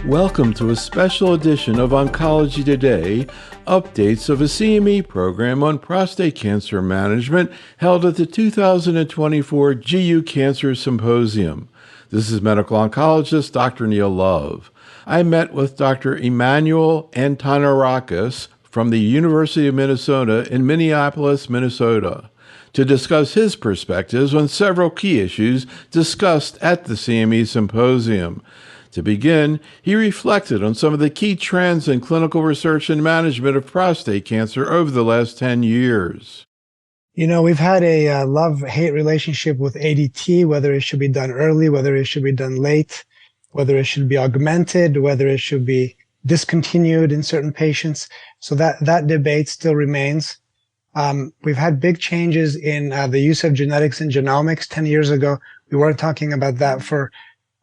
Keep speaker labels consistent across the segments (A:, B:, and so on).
A: Welcome to a special edition of Oncology Today, updates of a CME program on prostate cancer management held at the 2024 GU Cancer Symposium. This is medical oncologist Dr. Neil Love. I met with Dr. Emmanuel Antonarakis from the University of Minnesota in Minneapolis, Minnesota, to discuss his perspectives on several key issues discussed at the CME Symposium. To begin, he reflected on some of the key trends in clinical research and management of prostate cancer over the last 10 years.
B: You know, we've had a love-hate relationship with ADT, whether it should be done early, whether it should be done late, whether it should be augmented, whether it should be discontinued in certain patients. So that debate still remains. We've had big changes in the use of genetics and genomics. 10 years ago, we weren't talking about that for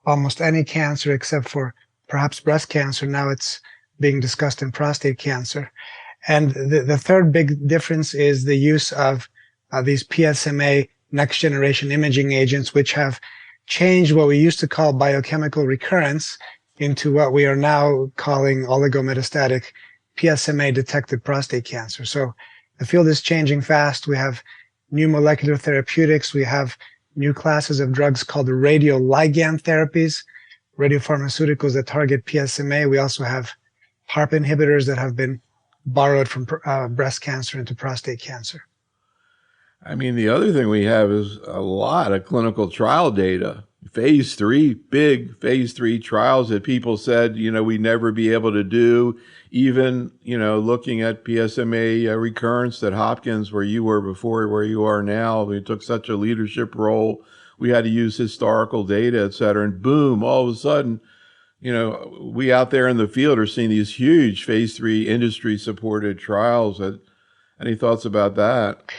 B: almost any cancer except for perhaps breast cancer. Now it's being discussed in prostate cancer. And the third big difference is the use of these PSMA next generation imaging agents, which have changed what we used to call biochemical recurrence into what we are now calling oligometastatic PSMA detected prostate cancer. So the field is changing fast. We have new molecular therapeutics. We have new classes of drugs called radioligand therapies, radiopharmaceuticals that target PSMA. We also have PARP inhibitors that have been borrowed from breast cancer into prostate cancer.
A: I mean, the other thing we have is a lot of clinical trial data. Phase 3, big phase 3 trials that people said, we'd never be able to do. Even, looking at PSMA recurrence at Hopkins, where you were before, where you are now, we took such a leadership role. We had to use historical data, et cetera. And boom, all of a sudden, we out there in the field are seeing these huge phase 3 industry-supported trials. Any thoughts about that?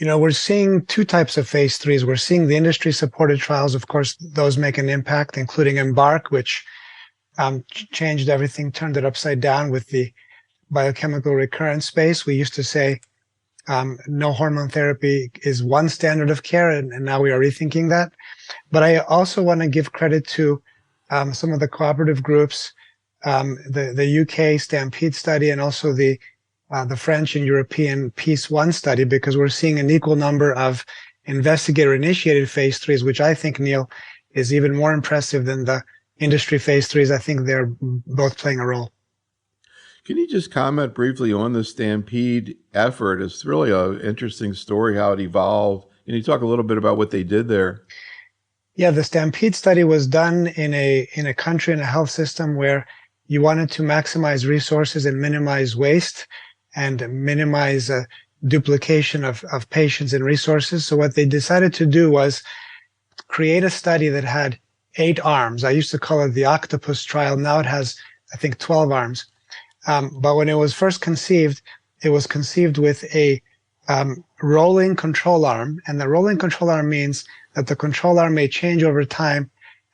B: We're seeing two types of phase 3s. We're seeing the industry-supported trials. Of course, those make an impact, including EMBARK, which changed everything, turned it upside down with the biochemical recurrence space. We used to say no hormone therapy is one standard of care, and now we are rethinking that. But I also want to give credit to some of the cooperative groups, the UK Stampede study, and also the French and European Peace 1 study, because we're seeing an equal number of investigator-initiated phase 3s, which I think, Neil, is even more impressive than the industry phase 3s. I think they're both playing a role.
A: Can you just comment briefly on the Stampede effort? It's really an interesting story, how it evolved. Can you talk a little bit about what they did there?
B: Yeah, the Stampede study was done in a country, in a health system where you wanted to maximize resources and minimize waste and minimize duplication of patients and resources. So what they decided to do was create a study that had 8 arms. I used to call it the octopus trial. Now it has, I think, 12 arms. But when it was first conceived, it was conceived with a rolling control arm. And the rolling control arm means that the control arm may change over time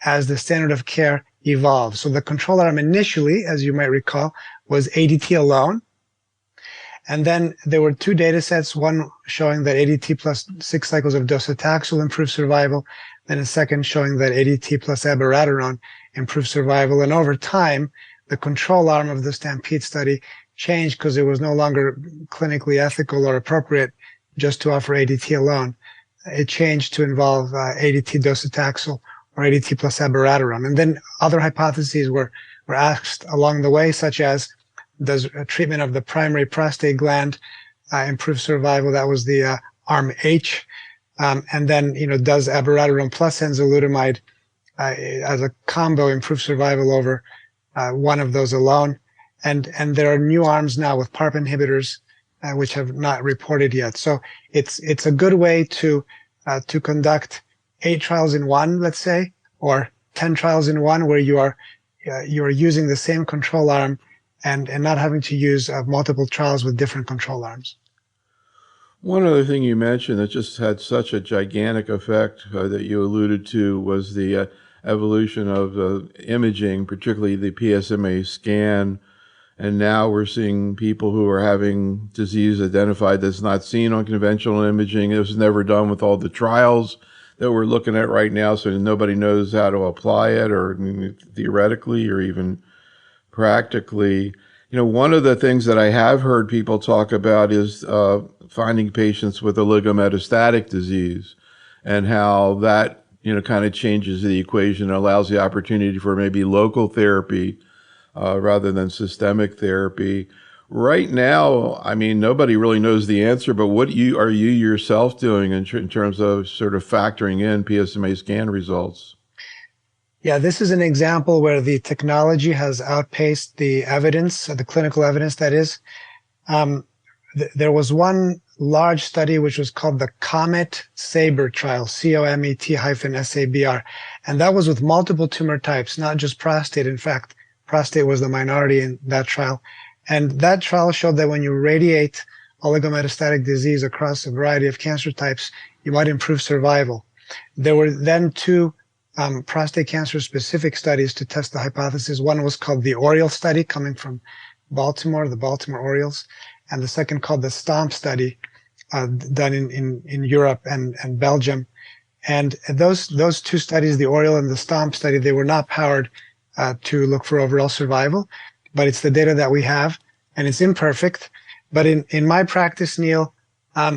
B: as the standard of care evolves. So the control arm initially, as you might recall, was ADT alone. And then there were 2 data sets, one showing that ADT plus 6 cycles of docetaxel improved survival, then a second showing that ADT plus abiraterone improved survival. And over time, the control arm of the Stampede study changed because it was no longer clinically ethical or appropriate just to offer ADT alone. It changed to involve ADT docetaxel or ADT plus abiraterone. And then other hypotheses were asked along the way, such as, does a treatment of the primary prostate gland improve survival? That was the arm H. And then, does abiraterone plus enzalutamide as a combo improve survival over one of those alone? And there are new arms now with PARP inhibitors, which have not reported yet. So it's a good way to conduct 8 trials in one, let's say, or 10 trials in one, where you are using the same control arm and not having to use multiple trials with different control arms.
A: One other thing you mentioned that just had such a gigantic effect that you alluded to was the evolution of imaging, particularly the PSMA scan. And now we're seeing people who are having disease identified that's not seen on conventional imaging. It was never done with all the trials that we're looking at right now, so nobody knows how to apply it, or theoretically, or even practically. One of the things that I have heard people talk about is finding patients with oligometastatic disease and how that, kind of changes the equation and allows the opportunity for maybe local therapy rather than systemic therapy. Right now, I mean, nobody really knows the answer, but what are you yourself doing in terms of sort of factoring in PSMA scan results?
B: Yeah, this is an example where the technology has outpaced the evidence, the clinical evidence, that is. There was one large study which was called the COMET-SABR trial, COMET-SABR, and that was with multiple tumor types, not just prostate. In fact, prostate was the minority in that trial. And that trial showed that when you radiate oligometastatic disease across a variety of cancer types, you might improve survival. There were then two prostate cancer specific studies to test the hypothesis. One was called the Oriole study, coming from Baltimore, the Baltimore Orioles, and the second called the STOMP study, done in Europe and Belgium. And those two studies, the Oriole and the STOMP study, they were not powered to look for overall survival, but it's the data that we have, and it's imperfect. But in my practice, Neil,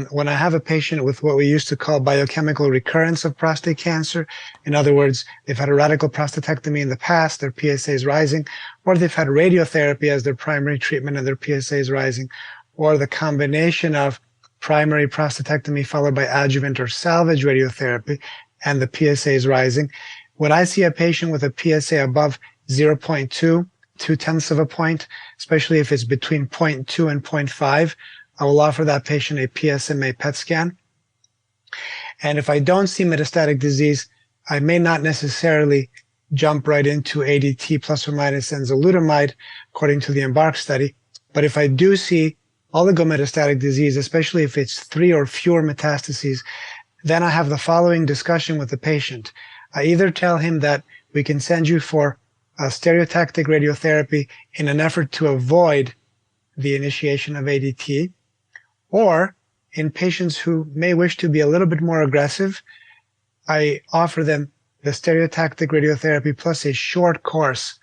B: when I have a patient with what we used to call biochemical recurrence of prostate cancer, in other words, they've had a radical prostatectomy in the past, their PSA is rising, or they've had radiotherapy as their primary treatment and their PSA is rising, or the combination of primary prostatectomy followed by adjuvant or salvage radiotherapy, and the PSA is rising. When I see a patient with a PSA above 0.2, 0.2 of a point, especially if it's between 0.2 and 0.5, I will offer that patient a PSMA PET scan. And if I don't see metastatic disease, I may not necessarily jump right into ADT plus or minus enzalutamide, according to the EMBARK study. But if I do see oligometastatic disease, especially if it's 3 or fewer metastases, then I have the following discussion with the patient. I either tell him that we can send you for a stereotactic radiotherapy in an effort to avoid the initiation of ADT, or in patients who may wish to be a little bit more aggressive, I offer them the stereotactic radiotherapy plus a short course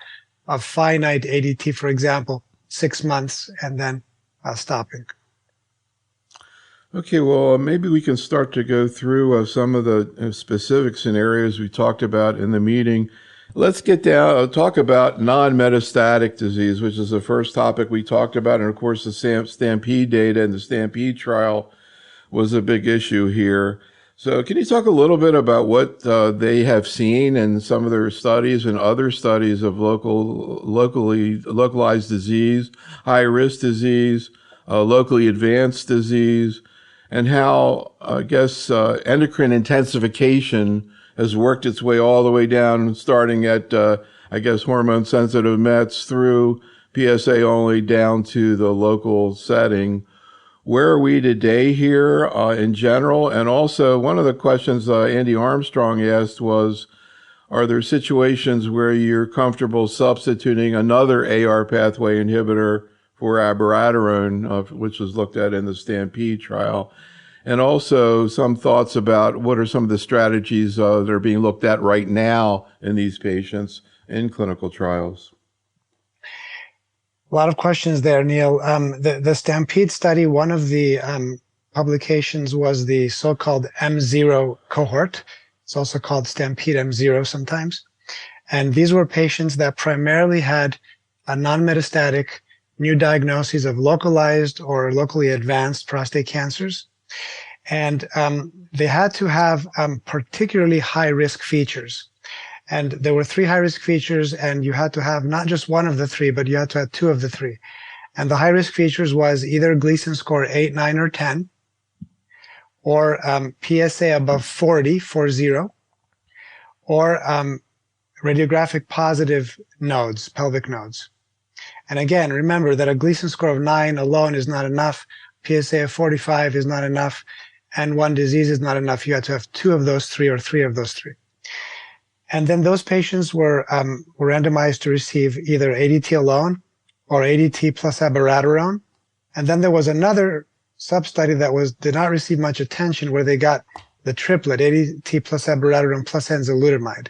B: of finite ADT, for example, 6 months, and then stopping.
A: Okay, well, maybe we can start to go through some of the specific scenarios we talked about in the meeting. Let's get down, talk about non-metastatic disease, which is the first topic we talked about. And of course, the STAMPEDE data and the STAMPEDE trial was a big issue here. So can you talk a little bit about what they have seen in some of their studies and other studies of localized disease, high-risk disease, locally advanced disease, and how, I guess, endocrine intensification has worked its way all the way down, starting at, hormone-sensitive Mets through PSA only down to the local setting. Where are we today here in general? And also, one of the questions Andy Armstrong asked was, are there situations where you're comfortable substituting another AR pathway inhibitor for abiraterone, which was looked at in the STAMPEDE trial? And also some thoughts about what are some of the strategies that are being looked at right now in these patients in clinical trials.
B: A lot of questions there, Neil. The STAMPEDE study, one of the publications was the so-called M0 cohort. It's also called STAMPEDE M0 sometimes. And these were patients that primarily had a non-metastatic new diagnoses of localized or locally advanced prostate cancers. And they had to have particularly high-risk features. And there were 3 high-risk features, and you had to have not just one of the 3, but you had to have 2 of the 3. And the high-risk features was either Gleason score 8, 9, or 10, or PSA above 40, or radiographic positive nodes, pelvic nodes. And again, remember that a Gleason score of 9 alone is not enough. PSA of 45 is not enough, and one disease is not enough. You have to have 2 of those 3 or 3 of those 3. And then those patients were randomized to receive either ADT alone or ADT plus abiraterone. And then there was another sub-study that did not receive much attention, where they got the triplet, ADT plus abiraterone plus enzalutamide.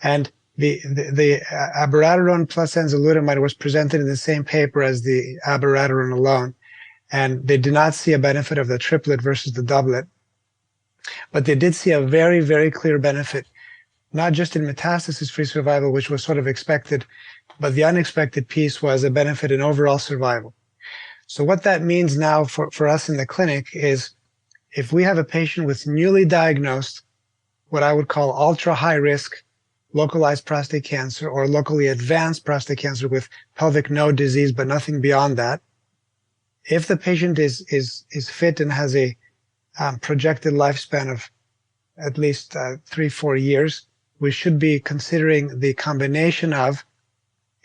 B: And the abiraterone plus enzalutamide was presented in the same paper as the abiraterone alone, and they did not see a benefit of the triplet versus the doublet. But they did see a very, very clear benefit, not just in metastasis-free survival, which was sort of expected, but the unexpected piece was a benefit in overall survival. So what that means now for us in the clinic is if we have a patient with newly diagnosed, what I would call ultra high risk localized prostate cancer or locally advanced prostate cancer with pelvic node disease, but nothing beyond that, if the patient is fit and has a projected lifespan of at least 3-4 years, we should be considering the combination of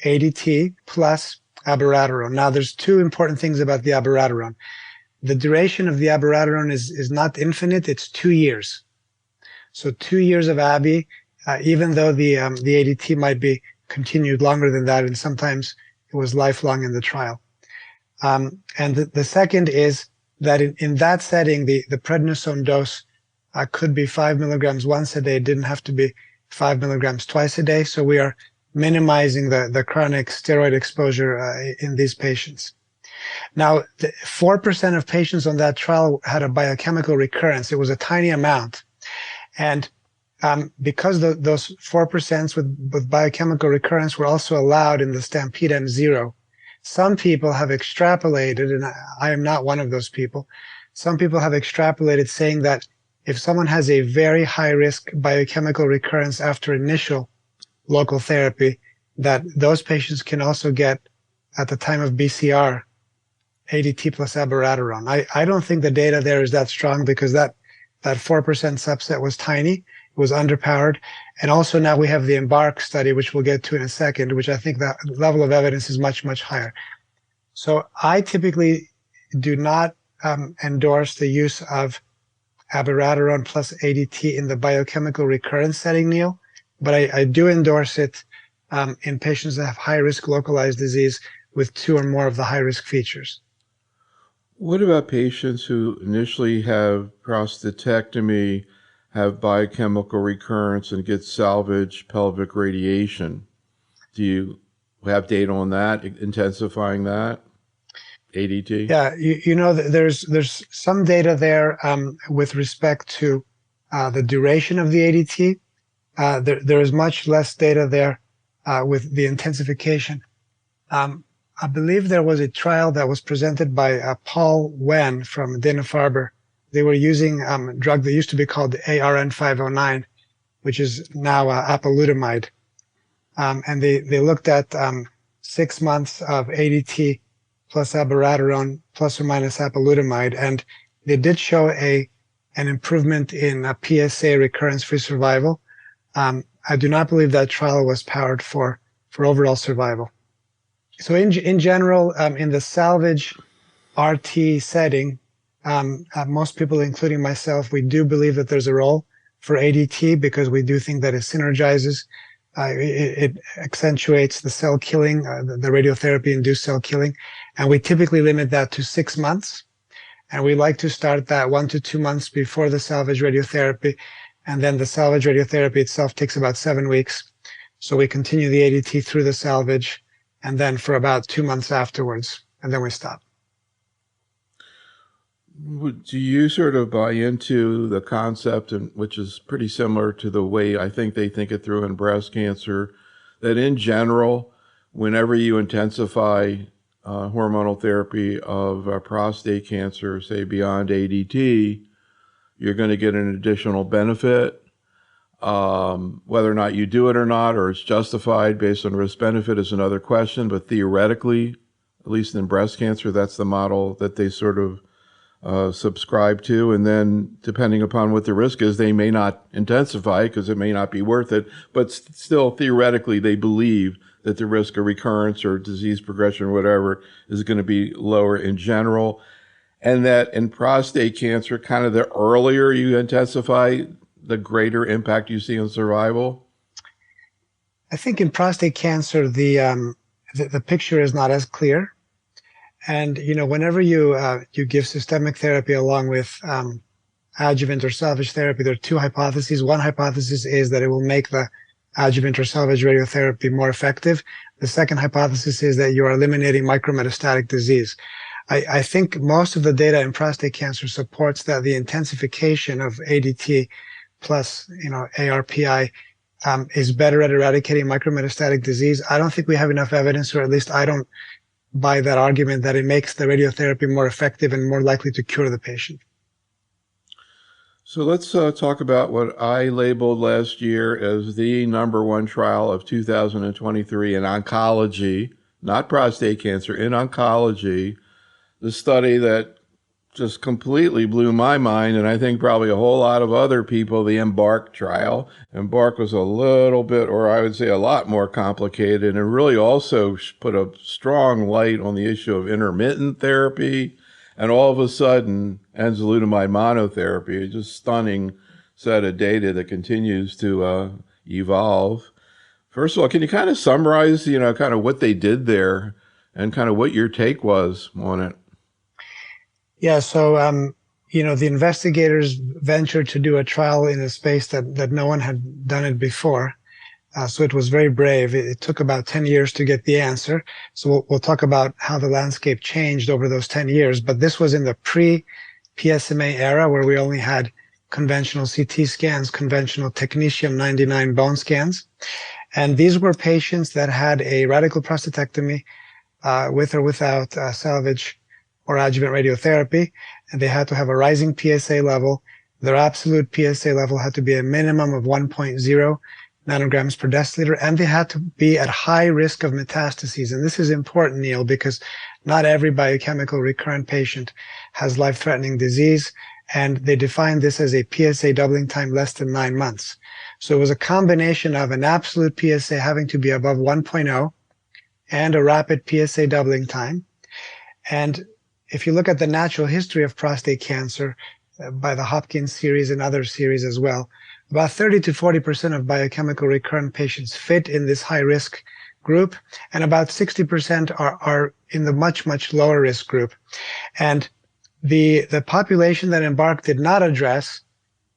B: ADT plus abiraterone. Now, there's two important things about the abiraterone. The duration of the abiraterone is not infinite, it's 2 years. So 2 years of Abi, even though the ADT might be continued longer than that, and sometimes it was lifelong in the trial. And the second is that in that setting, the prednisone dose could be 5 milligrams once a day. It didn't have to be 5 milligrams twice a day. So we are minimizing the chronic steroid exposure in these patients. Now, 4% of patients on that trial had a biochemical recurrence. It was a tiny amount. And because those 4% with biochemical recurrence were also allowed in the STAMPEDE M0, some people have extrapolated, and I am not one of those people, some people have extrapolated saying that if someone has a very high-risk biochemical recurrence after initial local therapy, that those patients can also get, at the time of BCR, ADT plus abiraterone. I don't think the data there is that strong because that 4% subset was tiny, it was underpowered, and also now we have the EMBARK study, which we'll get to in a second, which I think that level of evidence is much, much higher. So I typically do not endorse the use of abiraterone plus ADT in the biochemical recurrence setting, Neil, but I do endorse it in patients that have high-risk localized disease with 2 or more of the high-risk features.
A: What about patients who initially have prostatectomy, have biochemical recurrence, and get salvage pelvic radiation? Do you have data on that, intensifying that, ADT?
B: Yeah, you know, there's some data there with respect to the duration of the ADT. There is much less data there with the intensification. I believe there was a trial that was presented by Paul Wen from Dana-Farber. They were using a drug that used to be called ARN-509, which is now apalutamide. And they looked at 6 months of ADT plus abiraterone plus or minus apalutamide, and they did show an improvement in PSA recurrence-free survival. I do not believe that trial was powered for overall survival. So in general, in the salvage RT setting, most people, including myself, we do believe that there's a role for ADT because we do think that it synergizes, it accentuates the cell killing, the radiotherapy-induced cell killing, and we typically limit that to 6 months. And we like to start that 1 to 2 months before the salvage radiotherapy, and then the salvage radiotherapy itself takes about 7 weeks. So we continue the ADT through the salvage, and then for about 2 months afterwards, and then we stop.
A: Do you sort of buy into the concept, which is pretty similar to the way I think they think it through in breast cancer, that in general, whenever you intensify hormonal therapy of prostate cancer, say beyond ADT, you're going to get an additional benefit? Whether or not you do it or not, or it's justified based on risk-benefit is another question, but theoretically, at least in breast cancer, that's the model that they sort of subscribe to. And then depending upon what the risk is, they may not intensify because it may not be worth it, but still theoretically they believe that the risk of recurrence or disease progression or whatever is going to be lower in general. And that in prostate cancer, kind of the earlier you intensify, the greater impact you see on survival?
B: I think in prostate cancer, the picture is not as clear. And, you know, whenever you give systemic therapy along with adjuvant or salvage therapy, there are 2 hypotheses. One hypothesis is that it will make the adjuvant or salvage radiotherapy more effective. The second hypothesis is that you are eliminating micrometastatic disease. I think most of the data in prostate cancer supports that the intensification of ADT plus, ARPI is better at eradicating micrometastatic disease. I don't think we have enough evidence, or at least I don't buy that argument that it makes the radiotherapy more effective and more likely to cure the patient.
A: So let's talk about what I labeled last year as the #1 trial of 2023 in oncology, not prostate cancer, in oncology, the study that just completely blew my mind, and I think probably a whole lot of other people, the EMBARK trial. EMBARK was a little bit, or I would say a lot more complicated, and really also put a strong light on the issue of intermittent therapy, and all of a sudden, enzalutamide monotherapy, just stunning set of data that continues to evolve. First of all, can you kind of summarize, kind of what they did there and kind of what your take was on it?
B: Yeah, so, the investigators ventured to do a trial in a space that no one had done it before. So it was very brave. It took about 10 years to get the answer. So we'll talk about how the landscape changed over those 10 years. But this was in the pre-PSMA era, where we only had conventional CT scans, conventional technetium-99 bone scans. And these were patients that had a radical prostatectomy with or without salvage or adjuvant radiotherapy, and they had to have a rising PSA level. Their absolute PSA level had to be a minimum of 1.0 nanograms per deciliter, and they had to be at high risk of metastases. And this is important, Neil, because not every biochemical recurrent patient has life-threatening disease, and they define this as a PSA doubling time less than 9 months. So it was a combination of an absolute PSA having to be above 1.0 and a rapid PSA doubling time. And if you look at the natural history of prostate cancer by the Hopkins series and other series as well, about 30 to 40% of biochemical recurrent patients fit in this high-risk group, and about 60% are in the much, much lower risk group. And the population that EMBARK did not address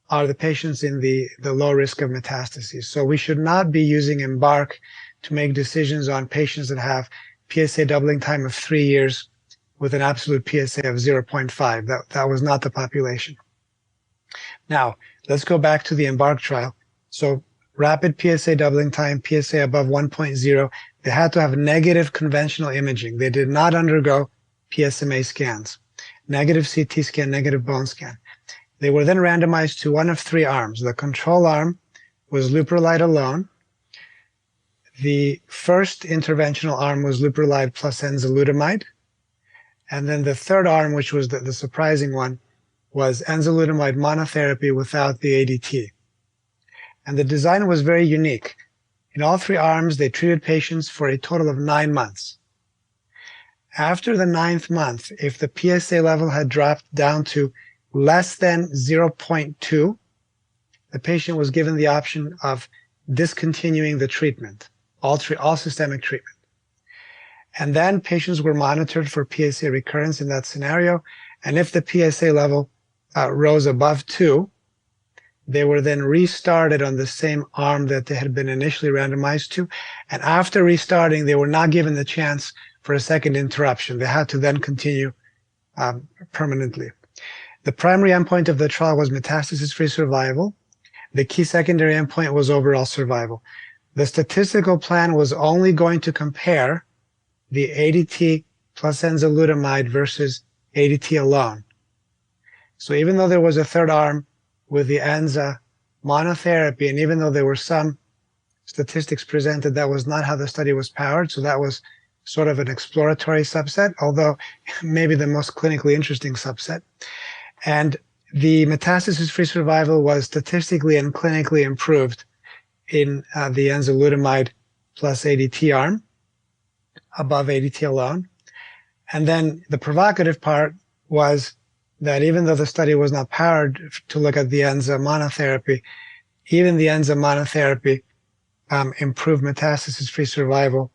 B: are the patients in the low risk of metastases. So we should not be using EMBARK to make decisions on patients that have PSA doubling time of 3 years with an absolute PSA of 0.5. That was not the population. Now, let's go back to the EMBARK trial. So rapid PSA doubling time, PSA above 1.0, they had to have negative conventional imaging. They did not undergo PSMA scans, negative CT scan, negative bone scan. They were then randomized to one of 3 arms. The control arm was leuprolide alone. The first interventional arm was leuprolide plus enzalutamide. And then the third arm, which was the surprising one, was enzalutamide monotherapy without the ADT. And the design was very unique. In all 3 arms, they treated patients for a total of 9 months. After the 9th month, if the PSA level had dropped down to less than 0.2, the patient was given the option of discontinuing the treatment, all systemic treatment. And then patients were monitored for PSA recurrence in that scenario. And if the PSA level rose above 2, they were then restarted on the same arm that they had been initially randomized to. And after restarting, they were not given the chance for a second interruption. They had to then continue permanently. The primary endpoint of the trial was metastasis-free survival. The key secondary endpoint was overall survival. The statistical plan was only going to compare the ADT plus enzalutamide versus ADT alone. So even though there was a third arm with the enza monotherapy, and even though there were some statistics presented, that was not how the study was powered. So that was sort of an exploratory subset, although maybe the most clinically interesting subset. And the metastasis-free survival was statistically and clinically improved in the enzalutamide plus ADT arm, above ADT alone. And then the provocative part was that even though the study was not powered to look at the enza monotherapy, even the enza monotherapy improved metastasis-free survival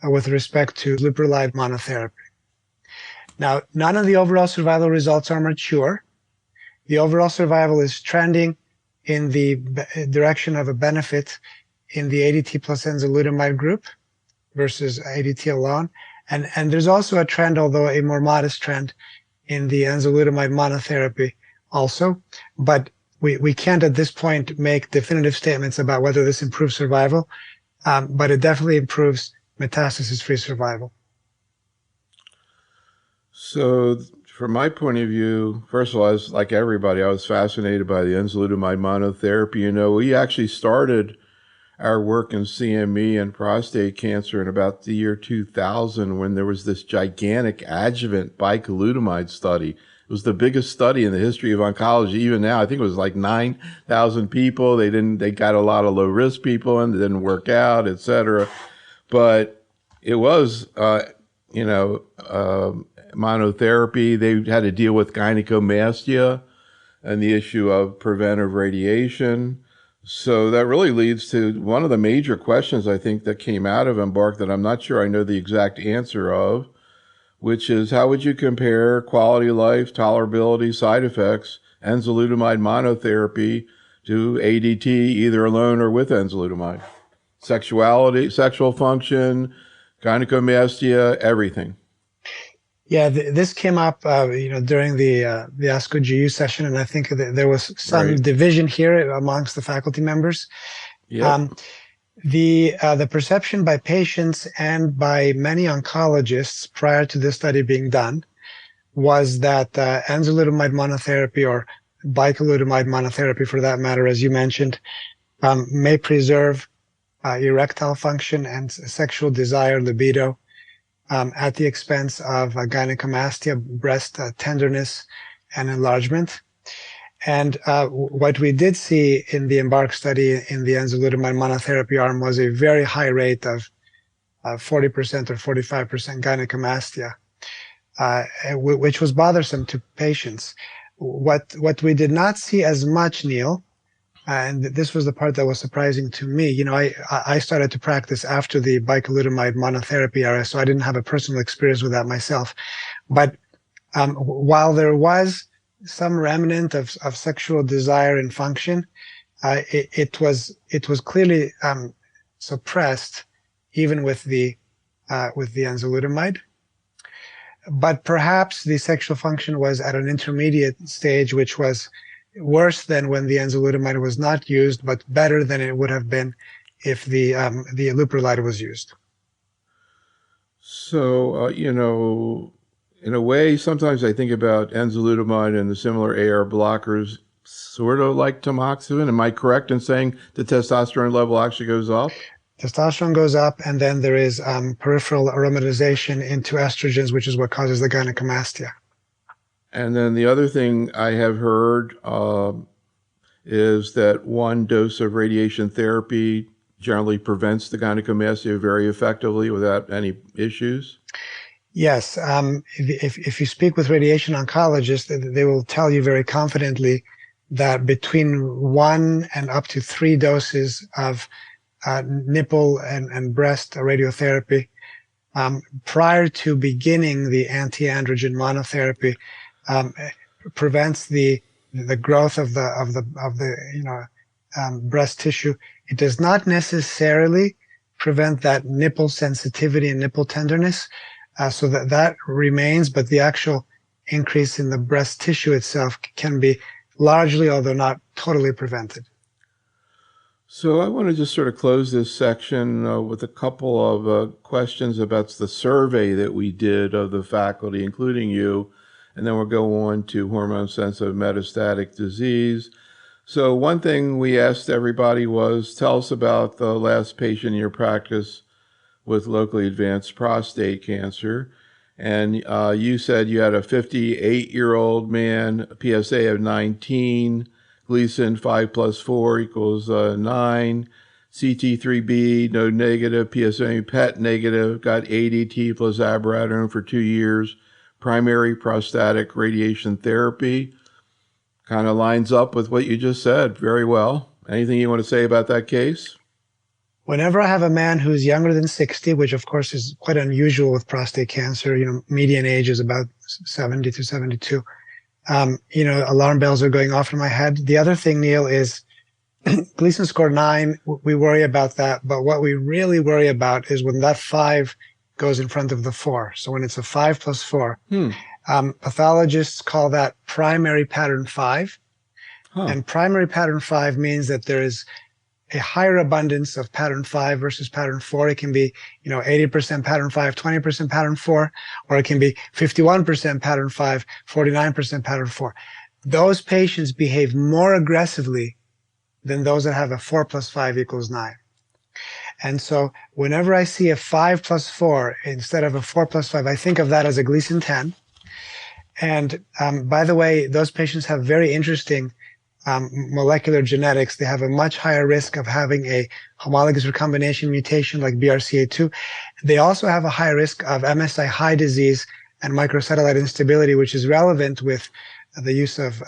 B: with respect to leuprolide monotherapy. Now, none of the overall survival results are mature. The overall survival is trending in the direction of a benefit in the ADT plus enzalutamide group versus ADT alone. And there's also a trend, although a more modest trend, in the enzalutamide monotherapy also. But we can't at this point make definitive statements about whether this improves survival, but it definitely improves metastasis-free survival.
A: So from my point of view, first of all, I was, like everybody, I was fascinated by the enzalutamide monotherapy. You know, we actually started our work in CME and prostate cancer in about the year 2000 when there was this gigantic adjuvant bicalutamide study. It was the biggest study in the history of oncology. Even now, I think it was like 9,000 people. They got a lot of low risk people and it didn't work out, et cetera. But it was, monotherapy. They had to deal with gynecomastia and the issue of preventive radiation. So that really leads to one of the major questions I think that came out of EMBARK that I'm not sure I know the exact answer of, which is how would you compare quality of life, tolerability, side effects, enzalutamide monotherapy to ADT either alone or with enzalutamide? Sexuality, sexual function, gynecomastia, everything.
B: Yeah, this came up, during the ASCO GU session, and I think that there was some division here amongst the faculty members.
A: Yep.
B: The perception by patients and by many oncologists prior to this study being done was that enzalutamide monotherapy, or bicalutamide monotherapy for that matter, as you mentioned, may preserve erectile function and sexual desire, libido, at the expense of gynecomastia, breast tenderness, and enlargement. And what we did see in the EMBARK study in the enzalutamide monotherapy arm was a very high rate of 40% or 45% gynecomastia, which was bothersome to patients. What we did not see as much, Neil, and this was the part that was surprising to me. You know, I started to practice after the bicalutamide monotherapy era, so I didn't have a personal experience with that myself. But while there was some remnant of sexual desire and function, it was clearly suppressed even with the enzalutamide. But perhaps the sexual function was at an intermediate stage, which was worse than when the enzalutamide was not used, but better than it would have been if the leuprolide was used.
A: So, in a way, sometimes I think about enzalutamide and the similar AR blockers, sort of like tamoxifen. Am I correct in saying the testosterone level actually goes up?
B: Testosterone goes up, and then there is peripheral aromatization into estrogens, which is what causes the gynecomastia.
A: And then the other thing I have heard is that one dose of radiation therapy generally prevents the gynecomastia very effectively without any issues.
B: Yes. If you speak with radiation oncologists, they will tell you very confidently that between 1 and up to 3 doses of nipple and breast radiotherapy prior to beginning the anti-androgen monotherapy prevents the growth of the breast tissue. It does not necessarily prevent that nipple sensitivity and nipple tenderness, so that remains, but the actual increase in the breast tissue itself can be largely, although not totally, prevented.
A: So I want to just sort of close this section with a couple of questions about the survey that we did of the faculty, including you, and then we'll go on to hormone-sensitive metastatic disease. So one thing we asked everybody was, tell us about the last patient in your practice with locally advanced prostate cancer. And you said you had a 58-year-old man, a PSA of 19, Gleason 5 + 4 = 9, CT3B node negative, PSA PET negative, got ADT plus abiraterone for 2 years, primary prostatic radiation therapy. Kind of lines up with what you just said very well. Anything you want to say about that case?
B: Whenever I have a man who's younger than 60, which of course is quite unusual with prostate cancer, median age is about 70 to 72, alarm bells are going off in my head. The other thing, Neil, is Gleason score 9, we worry about that. But what we really worry about is when that 5 goes in front of the 4. So when it's a 5 plus 4, pathologists call that primary pattern 5. And primary pattern 5 means that there is a higher abundance of pattern 5 versus pattern 4. It can be, 80% pattern 5, 20% pattern 4, or it can be 51% pattern 5, 49% pattern 4. Those patients behave more aggressively than those that have a 4 plus 5 equals 9. And so whenever I see a 5 plus 4 instead of a 4 plus 5, I think of that as a Gleason 10. And by the way, those patients have very interesting molecular genetics. They have a much higher risk of having a homologous recombination mutation like BRCA2. They also have a higher risk of MSI high disease and microsatellite instability, which is relevant with the use of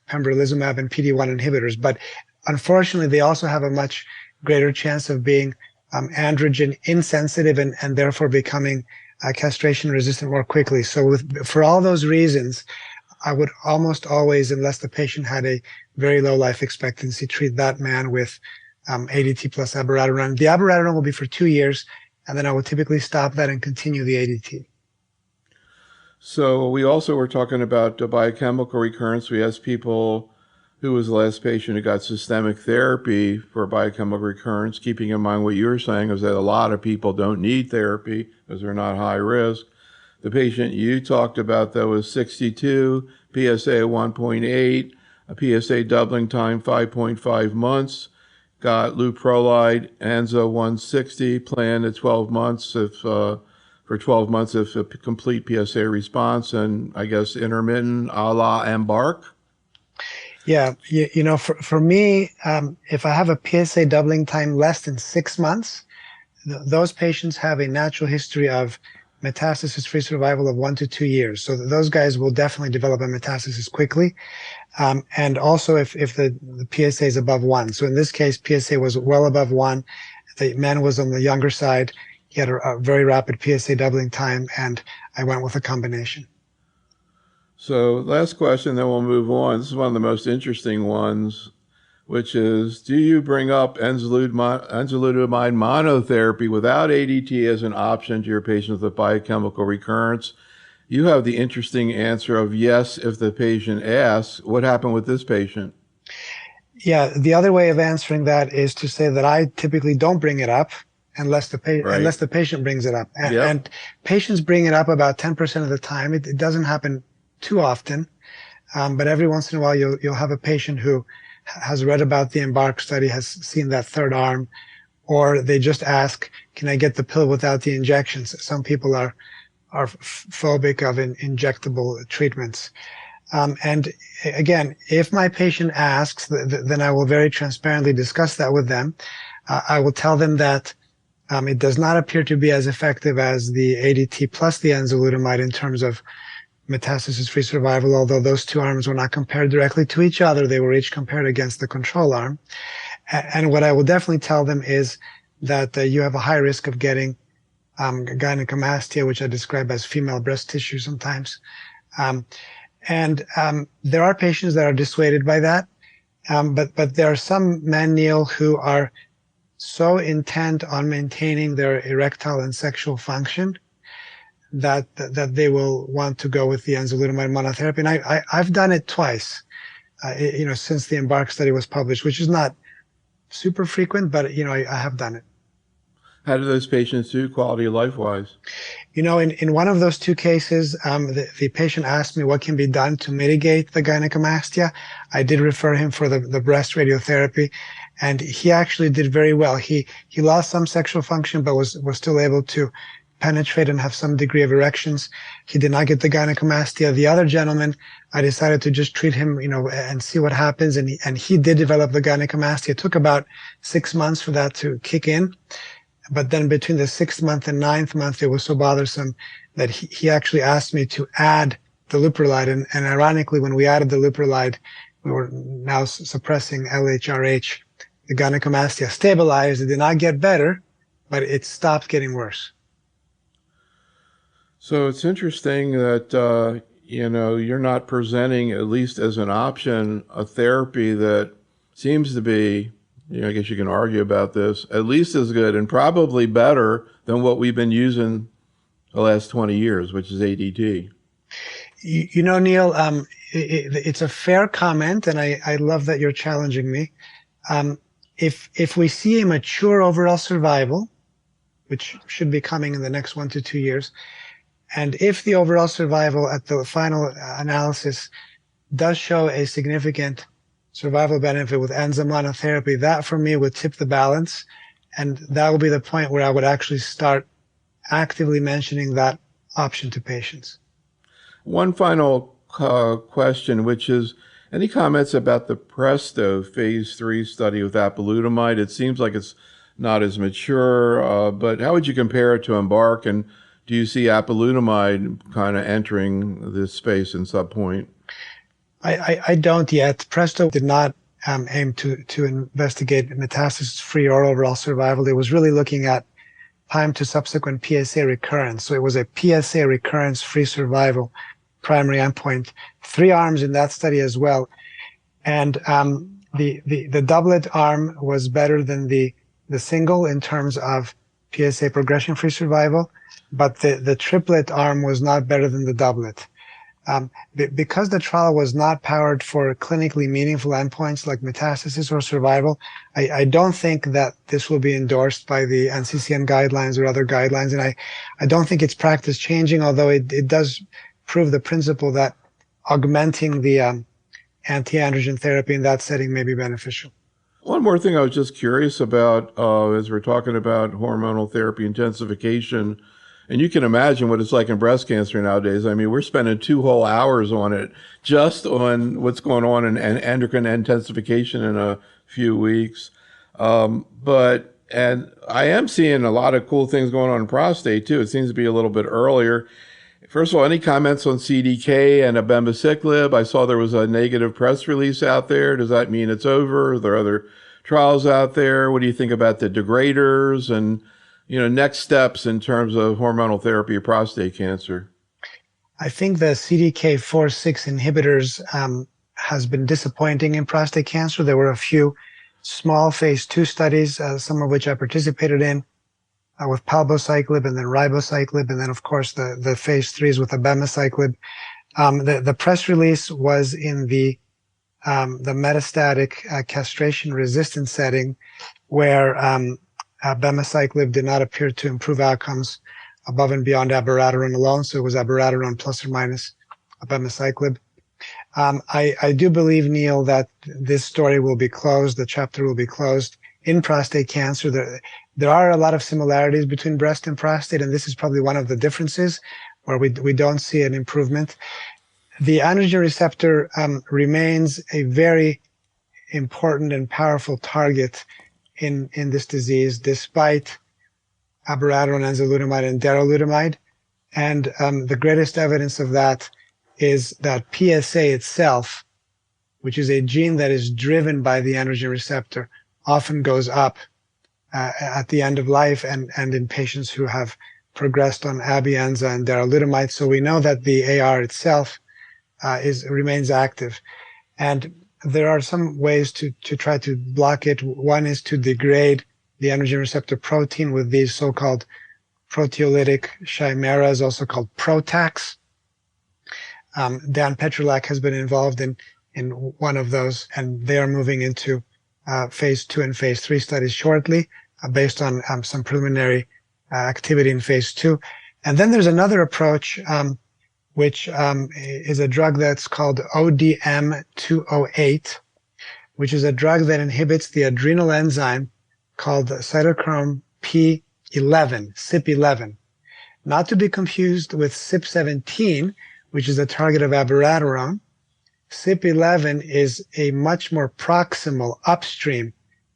B: pembrolizumab and PD-1 inhibitors. But unfortunately, they also have a much greater chance of being androgen insensitive and therefore becoming castration resistant more quickly. So for all those reasons, I would almost always, unless the patient had a very low life expectancy, treat that man with ADT plus abiraterone. The abiraterone will be for 2 years, and then I will typically stop that and continue the ADT.
A: So we also were talking about biochemical recurrence. We asked people who was the last patient who got systemic therapy for biochemical recurrence, keeping in mind what you were saying is that a lot of people don't need therapy because they're not high risk. The patient you talked about, though, was 62, PSA 1.8, a PSA doubling time 5.5 months, got leuprolide, ANZA 160, planned at 12 months for 12 months if a complete PSA response, and I guess intermittent a la Embark.
B: Yeah, for me, if I have a PSA doubling time less than 6 months, those patients have a natural history of metastasis-free survival of 1 to 2 years. So those guys will definitely develop a metastasis quickly. And also if the PSA is above 1. So in this case, PSA was well above 1. The man was on the younger side. He had a very rapid PSA doubling time, and I went with a combination.
A: So last question, then we'll move on. This is one of the most interesting ones, which is, do you bring up enzalutamide monotherapy without ADT as an option to your patients with biochemical recurrence? You have the interesting answer of yes if the patient asks. What happened with this patient?
B: Yeah, the other way of answering that is to say that I typically don't bring it up unless the patient brings it up. And patients bring it up about 10% of the time. It doesn't happen too often, but every once in a while you'll have a patient who has read about the Embark study, has seen that third arm, or they just ask, can I get the pill without the injections? Some people are phobic of injectable treatments. And again, if my patient asks, then I will very transparently discuss that with them. I will tell them that it does not appear to be as effective as the ADT plus the enzalutamide in terms of metastasis-free survival, although those two arms were not compared directly to each other. They were each compared against the control arm. And what I will definitely tell them is that you have a high risk of getting gynecomastia, which I describe as female breast tissue sometimes. And there are patients that are dissuaded by that. But there are some men, Neil, who are so intent on maintaining their erectile and sexual function that they will want to go with the enzalutamide monotherapy. And I've done it twice, since the Embark study was published, which is not super frequent, but, I have done it.
A: How do those patients do quality of life wise?
B: In one of those two cases, the patient asked me what can be done to mitigate the gynecomastia. I did refer him for the breast radiotherapy, and he actually did very well. He lost some sexual function, but was still able to penetrate and have some degree of erections. He did not get the gynecomastia. The other gentleman, I decided to just treat him, and see what happens. And he did develop the gynecomastia. It took about 6 months for that to kick in. But then between the 6th month and 9th month, it was so bothersome that he actually asked me to add the leuprolide. And ironically, when we added the leuprolide, we were now suppressing LHRH. The gynecomastia stabilized. It did not get better, but it stopped getting worse.
A: So it's interesting that, you're not presenting, at least as an option, a therapy that seems to be I guess you can argue about this, at least as good and probably better than what we've been using the last 20 years, which is ADT.
B: Neil, it's a fair comment, and I love that you're challenging me. If we see a mature overall survival, which should be coming in the next 1 to 2 years, and if the overall survival at the final analysis does show a significant survival benefit with enzyme monotherapy, that for me would tip the balance, and that will be the point where I would actually start actively mentioning that option to patients.
A: One final question, which is, any comments about the Presto phase 3 study with apalutamide? It seems like it's not as mature, but how would you compare it to Embark? And do you see apalutamide kind of entering this space in some point?
B: I don't yet. Presto did not aim to investigate metastasis-free or overall survival. It was really looking at time to subsequent PSA recurrence. So it was a PSA recurrence-free survival primary endpoint. 3 arms in that study as well. And the doublet arm was better than the single in terms of PSA progression-free survival, but the triplet arm was not better than the doublet. Because the trial was not powered for clinically meaningful endpoints like metastasis or survival, I don't think that this will be endorsed by the NCCN guidelines or other guidelines. And I don't think it's practice changing, although it does prove the principle that augmenting the anti-androgen therapy in that setting may be beneficial.
A: One more thing I was just curious about as we're talking about hormonal therapy intensification. And you can imagine what it's like in breast cancer nowadays. I mean, we're spending 2 whole hours on it, just on what's going on in endocrine intensification in a few weeks. And I am seeing a lot of cool things going on in prostate too. It seems to be a little bit earlier. First of all, any comments on CDK and abemaciclib? I saw there was a negative press release out there. Does that mean it's over? Are there other trials out there? What do you think about the degraders and next steps in terms of hormonal therapy of prostate cancer?
B: I think the CDK4/6 inhibitors has been disappointing in prostate cancer. There were a few small phase 2 studies, some of which I participated in, with palbociclib and then ribociclib, and then of course the phase 3s with abemaciclib. The press release was in the metastatic castration-resistant setting, where abemaciclib did not appear to improve outcomes above and beyond abiraterone alone, so it was abiraterone plus or minus abemaciclib. I do believe, Neil, that this story will be closed, the chapter will be closed in prostate cancer. There are a lot of similarities between breast and prostate, and this is probably one of the differences where we don't see an improvement. The androgen receptor remains a very important and powerful target in this disease, despite abiraterone, enzalutamide, and darolutamide. And the greatest evidence of that is that PSA itself, which is a gene that is driven by the androgen receptor, often goes up at the end of life and in patients who have progressed on Abi-Enza and darolutamide. So we know that the AR itself remains active. And there are some ways to try to block it. One is to degrade the androgen receptor protein with these so-called proteolytic chimeras, also called PROTACs. Dan Petrolak has been involved in one of those, and they are moving into phase 2 and phase 3 studies shortly, based on some preliminary activity in phase 2. And then there's another approach, which is a drug that's called ODM-208, which is a drug that inhibits the adrenal enzyme called cytochrome P11, CYP11. Not to be confused with CYP17, which is a target of abiraterone. CYP11 is a much more proximal upstream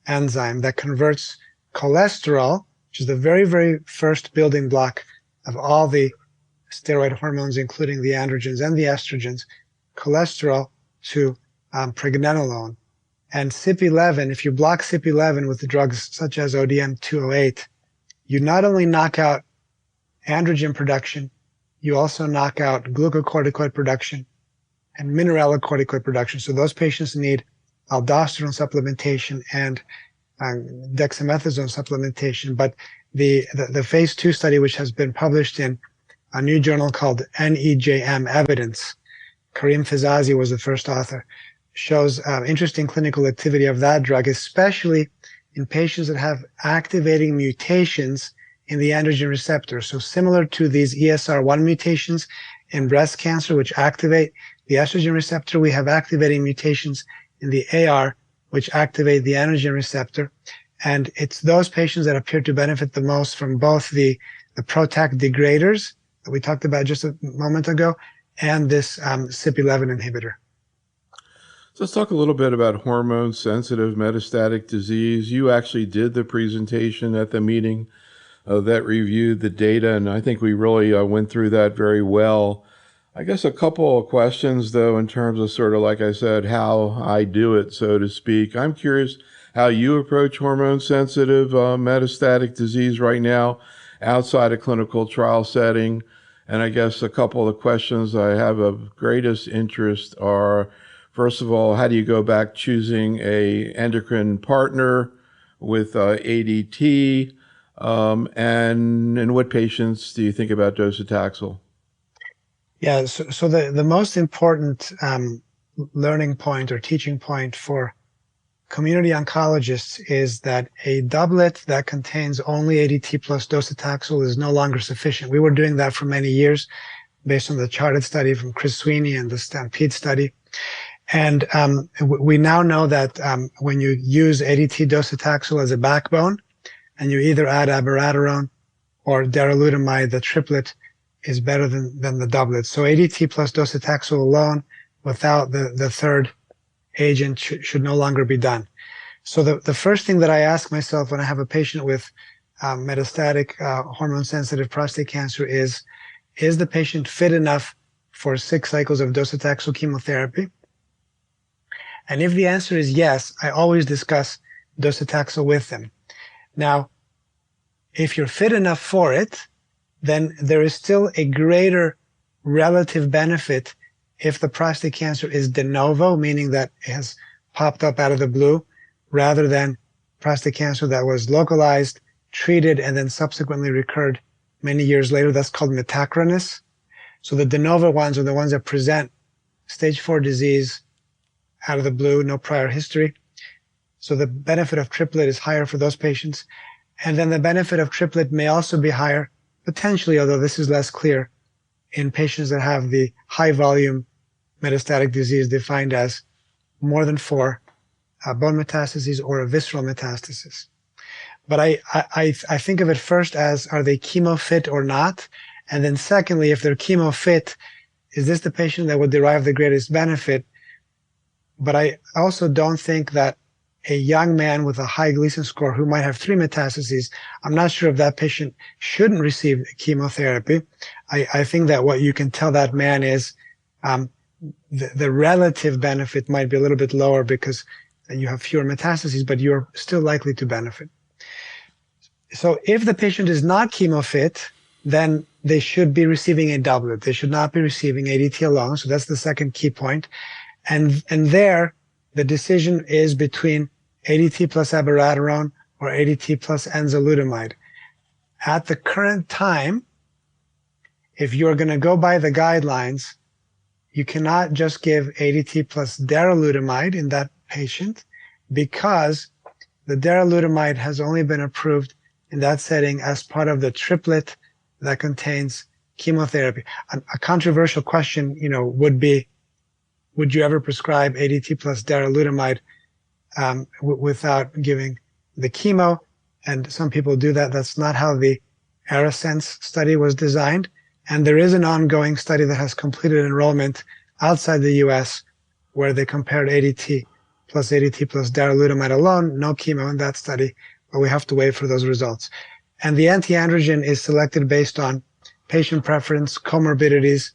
B: enzyme that converts cholesterol, which is the very, very first building block of all the steroid hormones, including the androgens and the estrogens, cholesterol to pregnenolone. And CYP11, if you block CYP11 with drugs such as ODM-208, you not only knock out androgen production, you also knock out glucocorticoid production and mineralocorticoid production. So those patients need aldosterone supplementation and dexamethasone supplementation. But the phase 2 study, which has been published in a new journal called NEJM Evidence, Karim Fizazi was the first author, shows interesting clinical activity of that drug, especially in patients that have activating mutations in the androgen receptor. So similar to these ESR1 mutations in breast cancer, which activate the estrogen receptor, we have activating mutations in the AR, which activate the androgen receptor. And it's those patients that appear to benefit the most from both the PROTAC degraders that we talked about just a moment ago and this CYP11 inhibitor.
A: So let's talk a little bit about hormone-sensitive metastatic disease. You actually did the presentation at the meeting that reviewed the data, and I think we really went through that very well. I guess a couple of questions, though, in terms of sort of, like I said, how I do it, so to speak. I'm curious how you approach hormone-sensitive metastatic disease right now outside a clinical trial setting. And I guess a couple of questions I have of greatest interest are, first of all, how do you go back choosing a endocrine partner with ADT? And in what patients do you think about docetaxel?
B: Yeah, so the most important learning point or teaching point for community oncologists is that a doublet that contains only ADT plus docetaxel is no longer sufficient. We were doing that for many years based on the CHARTED study from Chris Sweeney and the STAMPEDE study. And we now know that when you use ADT docetaxel as a backbone, and you either add abiraterone or darolutamide, the triplet is better than the doublet. So ADT plus docetaxel alone, without the third agent, should no longer be done. So the first thing that I ask myself when I have a patient with metastatic hormone-sensitive prostate cancer is the patient fit enough for 6 cycles of docetaxel chemotherapy? And if the answer is yes, I always discuss docetaxel with them. Now, if you're fit enough for it, then there is still a greater relative benefit if the prostate cancer is de novo, meaning that it has popped up out of the blue, rather than prostate cancer that was localized, treated, and then subsequently recurred many years later. That's called metachronous. So the de novo ones are the ones that present stage 4 disease out of the blue, no prior history. So the benefit of triplet is higher for those patients. And then the benefit of triplet may also be higher, potentially, although this is less clear, in patients that have the high volume metastatic disease defined as more than 4 bone metastases or a visceral metastasis. But I think of it first as, are they chemo fit or not? And then secondly, if they're chemo fit, is this the patient that would derive the greatest benefit? But I also don't think that a young man with a high Gleason score who might have 3 metastases, I'm not sure if that patient shouldn't receive chemotherapy. I think that what you can tell that man is the relative benefit might be a little bit lower because you have fewer metastases, but you're still likely to benefit. So if the patient is not chemo fit, then they should be receiving a doublet. They should not be receiving ADT alone. So that's the second key point. And there, the decision is between ADT plus abiraterone or ADT plus enzalutamide. At the current time, if you're going to go by the guidelines, you cannot just give ADT plus darolutamide in that patient because the darolutamide has only been approved in that setting as part of the triplet that contains chemotherapy. A controversial question, would be, would you ever prescribe ADT plus darolutamide without giving the chemo? And some people do that. That's not how the ARASENS study was designed. And there is an ongoing study that has completed enrollment outside the US where they compared ADT plus darolutamide alone, no chemo in that study, but we have to wait for those results. And the anti-androgen is selected based on patient preference, comorbidities,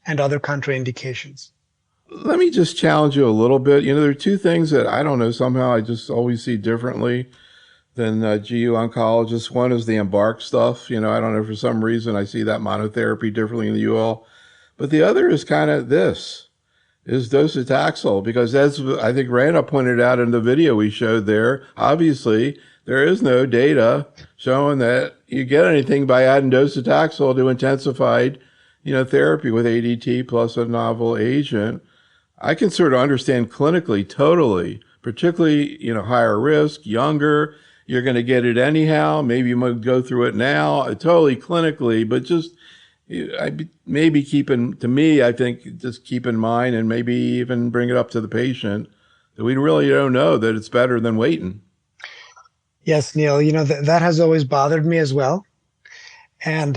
B: and other contraindications.
A: Let me just challenge you a little bit. There are 2 things that I don't know, somehow I just always see differently than GU oncologists. One is the Embark stuff. I don't know, for some reason I see that monotherapy differently in the UL. But the other is kind of this. is docetaxel, because as I think Rana pointed out in the video we showed there, obviously there is no data showing that you get anything by adding docetaxel to intensified, therapy with ADT plus a novel agent. I can sort of understand clinically, totally, particularly, higher risk, younger, you're going to get it anyhow. Maybe you might go through it now, totally clinically, but just maybe I think just keep in mind and maybe even bring it up to the patient that we really don't know that it's better than waiting.
B: Yes, Neil, that has always bothered me as well. And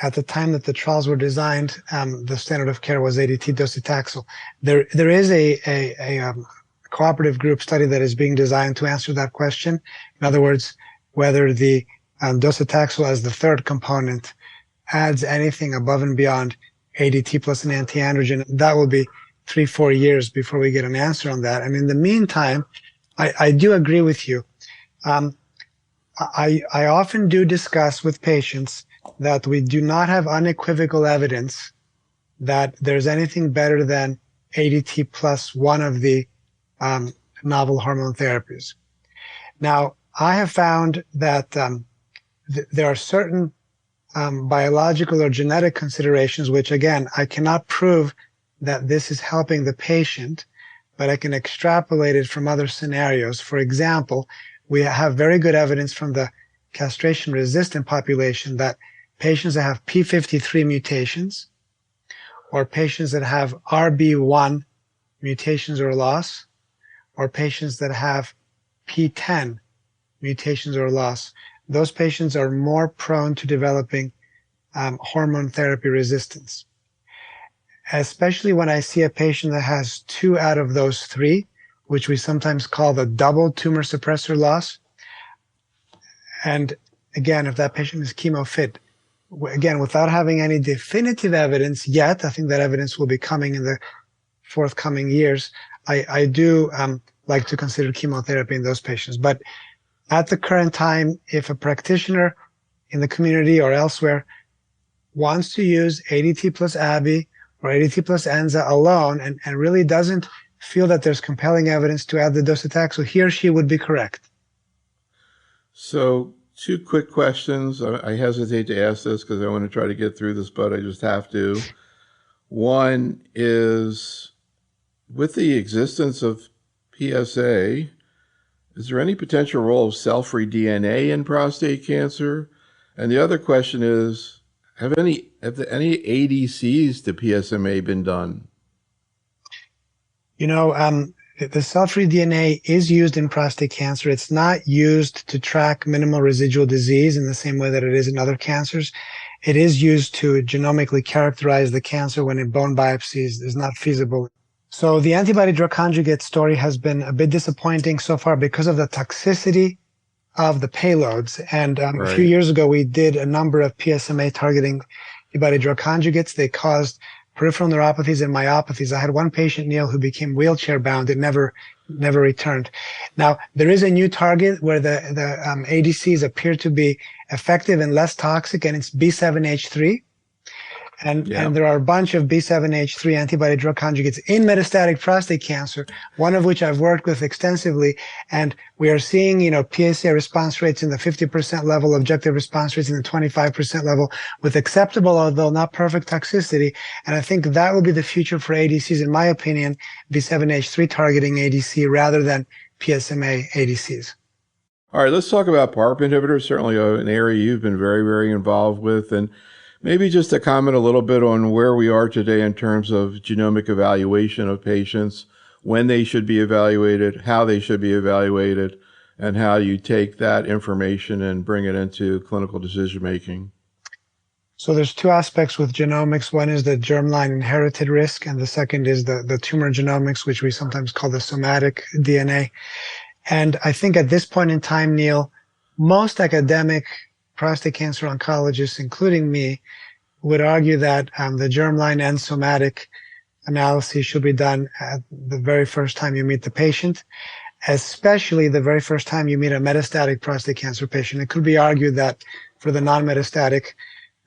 B: at the time that the trials were designed, the standard of care was ADT docetaxel. There is a cooperative group study that is being designed to answer that question. In other words, whether the docetaxel as the third component adds anything above and beyond ADT plus an antiandrogen. That will be 3-4 years before we get an answer on that. And in the meantime, I do agree with you. I often do discuss with patients that we do not have unequivocal evidence that there's anything better than ADT plus one of the novel hormone therapies. Now, I have found that there are certain biological or genetic considerations, which again, I cannot prove that this is helping the patient, but I can extrapolate it from other scenarios. For example, we have very good evidence from the castration-resistant population that patients that have P53 mutations or patients that have RB1 mutations or loss, or patients that have P10 mutations or loss, those patients are more prone to developing hormone therapy resistance. Especially when I see a patient that has 2 out of those 3, which we sometimes call the double tumor suppressor loss. And again, if that patient is chemo fit, again, without having any definitive evidence yet, I think that evidence will be coming in the forthcoming years. I do like to consider chemotherapy in those patients. But at the current time, if a practitioner in the community or elsewhere wants to use ADT plus ABI or ADT plus ENZA alone and really doesn't feel that there's compelling evidence to add the docetaxel, he or she would be correct.
A: So 2 quick questions. I hesitate to ask this because I want to try to get through this, but I just have to. One is, with the existence of PSA, is there any potential role of cell-free DNA in prostate cancer? And the other question is, have any ADCs to PSMA been done?
B: The cell-free DNA is used in prostate cancer. It's not used to track minimal residual disease in the same way that it is in other cancers. It is used to genomically characterize the cancer when a bone biopsy is not feasible. So the antibody-drug conjugate story has been a bit disappointing so far because of the toxicity of the payloads. And
A: Right.
B: A few years ago, we did a number of PSMA targeting antibody-drug conjugates. They caused peripheral neuropathies and myopathies. I had one patient, Neil, who became wheelchair-bound. It never returned. Now, there is a new target where the ADCs appear to be effective and less toxic, and it's B7H3. And there are a bunch of B7H3 antibody-drug conjugates in metastatic prostate cancer, one of which I've worked with extensively. And we are seeing, PSA response rates in the 50% level, objective response rates in the 25% level, with acceptable, although not perfect, toxicity. And I think that will be the future for ADCs, in my opinion, B7H3 targeting ADC rather than PSMA ADCs.
A: All right, let's talk about PARP inhibitors, certainly an area you've been very, very involved with. And maybe just to comment a little bit on where we are today in terms of genomic evaluation of patients, when they should be evaluated, how they should be evaluated, and how you take that information and bring it into clinical decision making.
B: So there's 2 aspects with genomics. One is the germline inherited risk, and the second is the tumor genomics, which we sometimes call the somatic DNA. And I think at this point in time, Neil, most academic prostate cancer oncologists, including me, would argue that the germline and somatic analysis should be done at the very first time you meet the patient, especially the very first time you meet a metastatic prostate cancer patient. It could be argued that for the non-metastatic,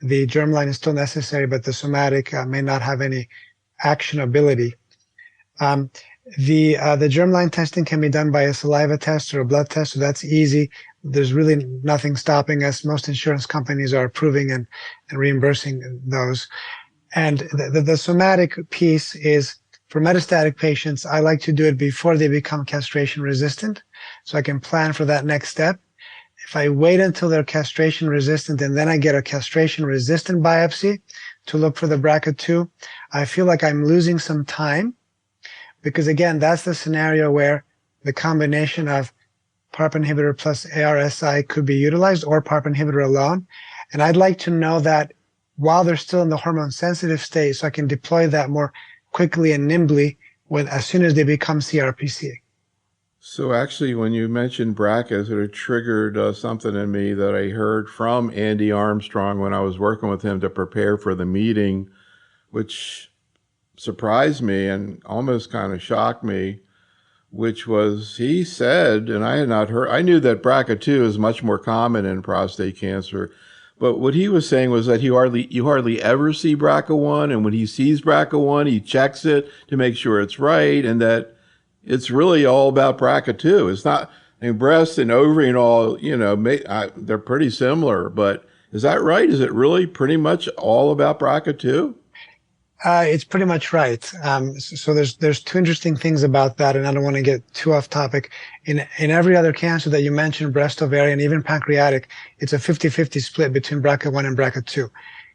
B: the germline is still necessary, but the somatic may not have any actionability. Um, the germline testing can be done by a saliva test or a blood test, so that's easy. There's really nothing stopping us. Most insurance companies are approving and reimbursing those. And the somatic piece is for metastatic patients. I like to do it before they become castration resistant, so I can plan for that next step. If I wait until they're castration resistant and then I get a castration resistant biopsy to look for the BRCA2, I feel like I'm losing some time, because again, that's the scenario where the combination of PARP inhibitor plus ARSI could be utilized, or PARP inhibitor alone. And I'd like to know that while they're still in the hormone sensitive state, so I can deploy that more quickly and nimbly as soon as they become CRPC.
A: So actually, when you mentioned BRCA, it sort of triggered something in me that I heard from Andy Armstrong when I was working with him to prepare for the meeting, which surprised me and almost kind of shocked me, which was he said, and I had not heard, I knew that BRCA2 is much more common in prostate cancer, but what he was saying was that you hardly ever see BRCA1, and when he sees BRCA1, he checks it to make sure it's right, and that it's really all about BRCA2. It's not, I mean, breast and ovary and all, they're pretty similar, but is that right? Is it really pretty much all about BRCA2?
B: It's pretty much right. So there's two interesting things about that, and I don't want to get too off topic. In every other cancer that you mentioned, breast, ovarian, even pancreatic, it's a 50-50 split between BRCA1 and BRCA2.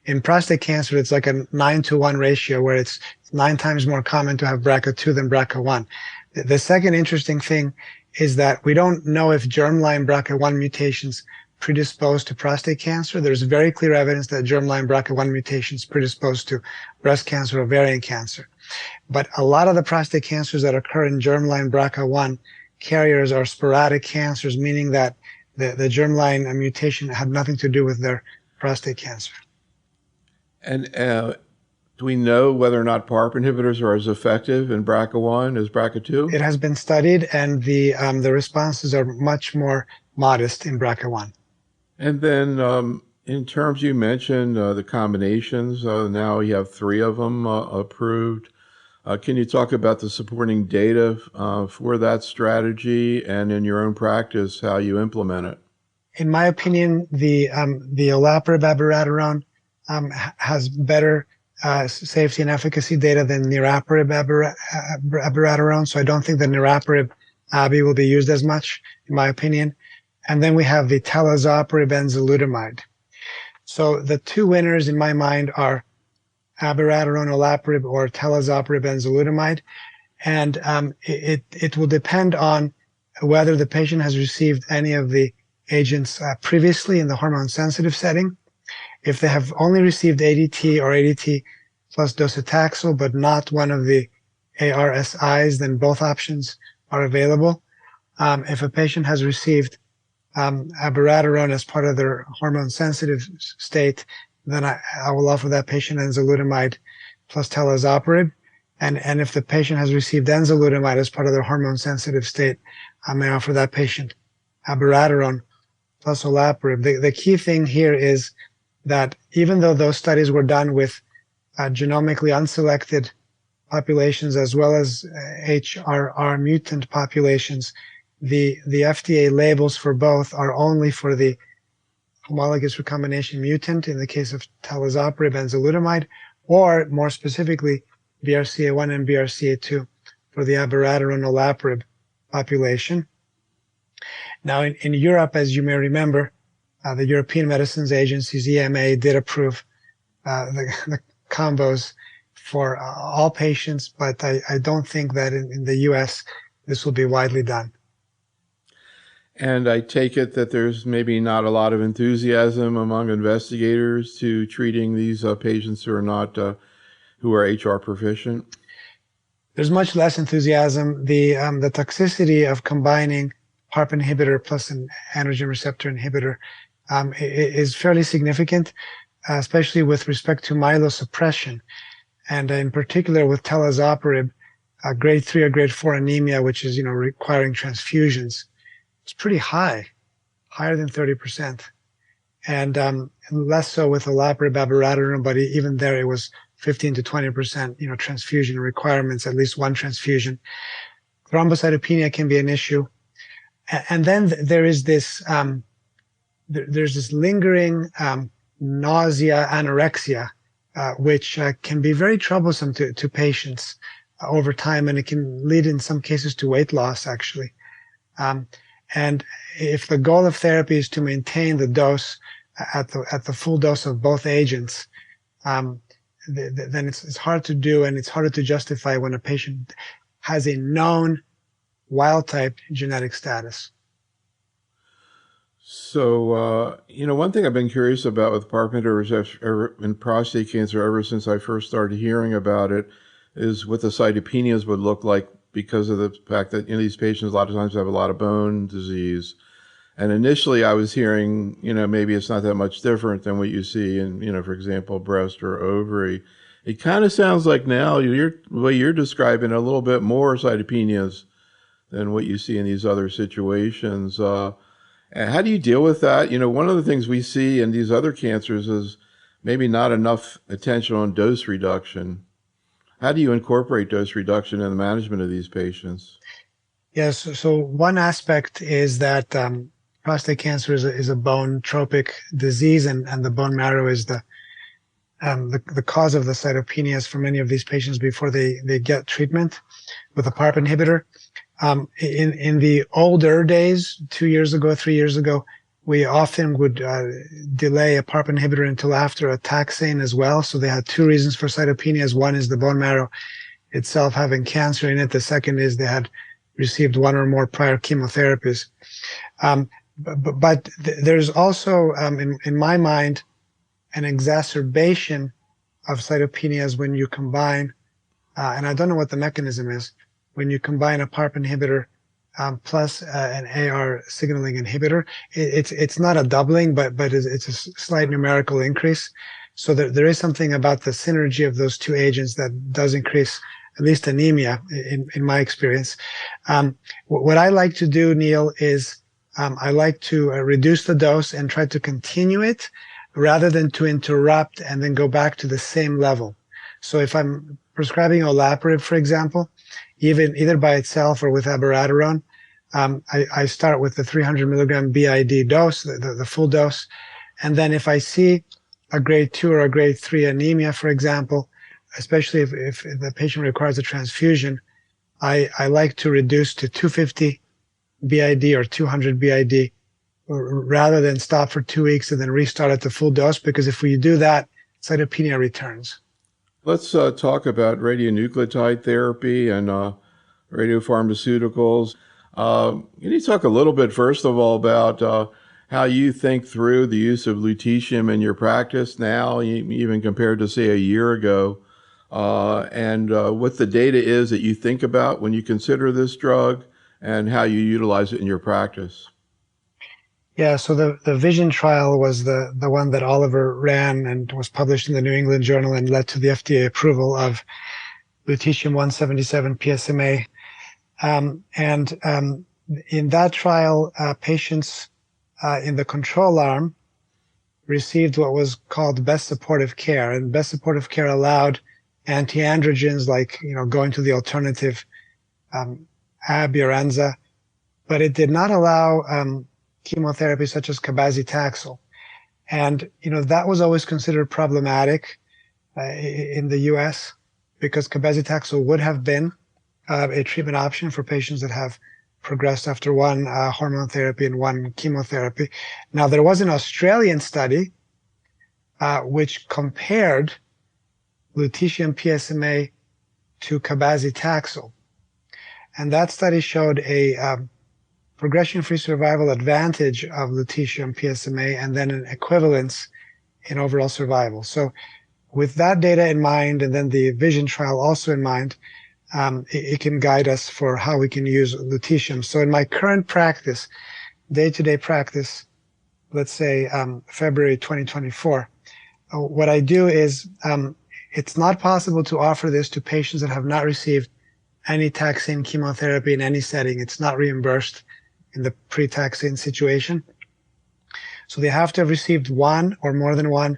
B: In prostate cancer, it's like a 9-to-1 ratio, where it's 9 times more common to have BRCA2 than BRCA1. The second interesting thing is that we don't know if germline BRCA1 mutations predisposed to prostate cancer. There's very clear evidence that germline BRCA1 mutations predisposed to breast cancer, ovarian cancer. But a lot of the prostate cancers that occur in germline BRCA1 carriers are sporadic cancers, meaning that the germline mutation had nothing to do with their prostate cancer.
A: And do we know whether or not PARP inhibitors are as effective in BRCA1 as BRCA2?
B: It has been studied, and the responses are much more modest in BRCA1.
A: And then in terms, you mentioned the combinations. Now you have 3 of them approved. Can you talk about the supporting data for that strategy, and in your own practice, how you implement it?
B: In my opinion, the olaparib abiraterone has better safety and efficacy data than niraparib abiraterone. So I don't think that niraparib abi will be used as much, in my opinion. And then we have the talazoparib enzalutamide. So the 2 winners in my mind are abiraterone olaparib or talazoparib enzalutamide. And it will depend on whether the patient has received any of the agents previously in the hormone sensitive setting. If they have only received ADT or ADT plus docetaxel, but not one of the ARSIs, then both options are available. If a patient has received abiraterone as part of their hormone sensitive state, then I will offer that patient enzalutamide plus talazoparib. And if the patient has received enzalutamide as part of their hormone sensitive state, I may offer that patient abiraterone plus olaparib. The key thing here is that even though those studies were done with genomically unselected populations as well as HRR mutant populations, the FDA labels for both are only for the homologous recombination mutant in the case of talazoparib enzalutamide, or more specifically BRCA1 and BRCA2 for the abiraterone olaparib population. Now in Europe, as you may remember, the European Medicines Agency's EMA did approve the combos for all patients, but I don't think that in the US this will be widely done.
A: And I take it that there's maybe not a lot of enthusiasm among investigators to treating these patients who are not who are HR proficient.
B: There's much less enthusiasm. The toxicity of combining PARP inhibitor plus an androgen receptor inhibitor is fairly significant, especially with respect to myelosuppression, and in particular with talazoparib, grade 3 or grade 4 anemia, which is requiring transfusions. It's pretty high, higher than 30%, and less so with olaparib abiraterone, but even there it was 15 to 20%, transfusion requirements, at least one transfusion. Thrombocytopenia can be an issue. And then there is this, there's this lingering nausea, anorexia, which can be very troublesome to patients over time, and it can lead in some cases to weight loss, actually. And if the goal of therapy is to maintain the dose at the full dose of both agents, then it's hard to do, and it's harder to justify when a patient has a known wild-type genetic status.
A: So, one thing I've been curious about with PARP inhibitors in prostate cancer ever since I first started hearing about it is what the cytopenias would look like, because of the fact that these patients a lot of times have a lot of bone disease. And initially I was hearing, maybe it's not that much different than what you see in, for example, breast or ovary. It kind of sounds like now the way you're describing a little bit more cytopenias than what you see in these other situations. And how do you deal with that? One of the things we see in these other cancers is maybe not enough attention on dose reduction. How do you incorporate dose reduction in the management of these patients?
B: Yes, so one aspect is that prostate cancer is a bone tropic disease, and the bone marrow is the cause of the cytopenias for many of these patients before they get treatment with a PARP inhibitor. In the older days, 2 years ago, 3 years ago, we often would delay a PARP inhibitor until after a taxane as well. So they had two reasons for cytopenias. One is the bone marrow itself having cancer in it. The second is they had received one or more prior chemotherapies. But there's also, in my mind, an exacerbation of cytopenias when you combine, and I don't know what the mechanism is, when you combine a PARP inhibitor plus an AR signaling inhibitor. It's not a doubling, but it's a slight numerical increase. So there is something about the synergy of those two agents that does increase at least anemia in my experience. What I like to do, Neil, is I like to reduce the dose and try to continue it rather than to interrupt and then go back to the same level. So if I'm prescribing olaparib, for example, either by itself or with abiraterone, I start with the 300 milligram BID dose, the full dose. And then if I see a grade 2 or a grade 3 anemia, for example, especially if the patient requires a transfusion, I like to reduce to 250 BID or 200 BID rather than stop for 2 weeks and then restart at the full dose, because if we do that, cytopenia returns.
A: Let's talk about radionuclide therapy and radiopharmaceuticals. Can you talk a little bit, first of all, about how you think through the use of lutetium in your practice now, even compared to, say, a year ago, and what the data is that you think about when you consider this drug and how you utilize it in your practice?
B: Yeah, so the VISION trial was the one that Oliver ran and was published in the New England Journal and led to the FDA approval of lutetium-177 PSMA. In that trial, patients in the control arm received what was called best supportive care, and best supportive care allowed anti-androgens like going to the alternative ABI or ANZA, but it did not allow chemotherapy such as cabazitaxel. And that was always considered problematic in the US, because cabazitaxel would have been a treatment option for patients that have progressed after one hormone therapy and one chemotherapy. Now, there was an Australian study which compared lutetium PSMA to cabazitaxel. And that study showed a progression-free survival advantage of lutetium PSMA and then an equivalence in overall survival. So with that data in mind, and then the VISION trial also in mind, it can guide us for how we can use lutetium. So in my current practice, day-to-day practice, let's say February 2024, what I do is it's not possible to offer this to patients that have not received any taxane chemotherapy in any setting. It's not reimbursed in the pre-taxane situation. So they have to have received one or more than one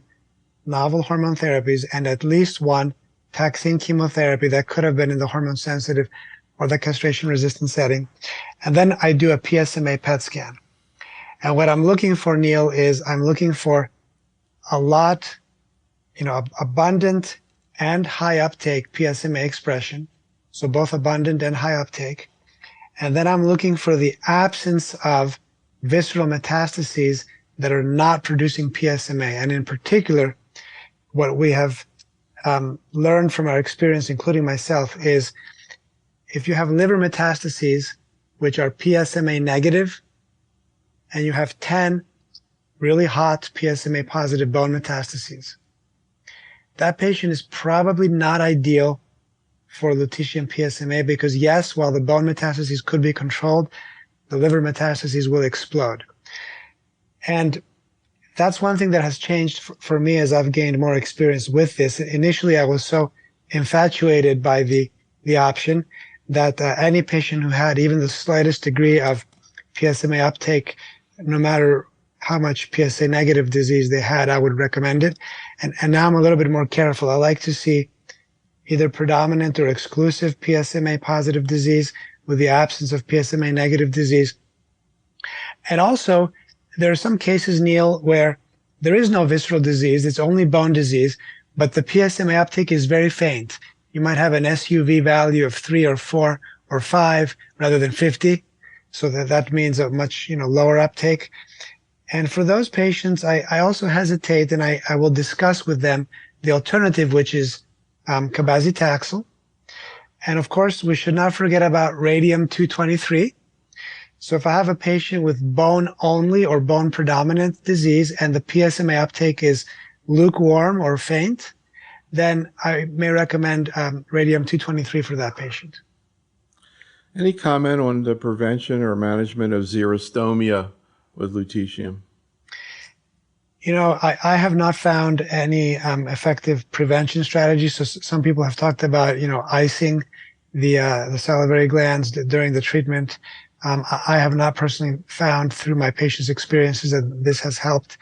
B: novel hormone therapies and at least one taxane chemotherapy that could have been in the hormone sensitive or the castration-resistant setting. And then I do a PSMA PET scan. And what I'm looking for, Neil, is I'm looking for a lot, abundant and high uptake PSMA expression. So both abundant and high uptake. And then I'm looking for the absence of visceral metastases that are not producing PSMA. And in particular, what we have learned from our experience, including myself, is if you have liver metastases, which are PSMA negative, and you have 10 really hot PSMA positive bone metastases, that patient is probably not ideal for lutetium PSMA because, yes, while the bone metastases could be controlled, the liver metastases will explode. And that's one thing that has changed for me as I've gained more experience with this. Initially, I was so infatuated by the option that any patient who had even the slightest degree of PSMA uptake, no matter how much PSA negative disease they had, I would recommend it. And now I'm a little bit more careful. I like to see either predominant or exclusive PSMA positive disease with the absence of PSMA negative disease. And also, there are some cases, Neil, where there is no visceral disease, it's only bone disease, but the PSMA uptake is very faint. You might have an SUV value of 3 or 4 or 5 rather than 50. So that means a much lower uptake. And for those patients, I also hesitate, and I will discuss with them the alternative, which is cabazitaxel. And of course, we should not forget about radium-223. So if I have a patient with bone only or bone predominant disease and the PSMA uptake is lukewarm or faint, then I may recommend radium-223 for that patient.
A: Any comment on the prevention or management of xerostomia with lutetium?
B: I have not found any effective prevention strategies. So some people have talked about, icing the salivary glands during the treatment. I have not personally found through my patients' experiences that this has helped.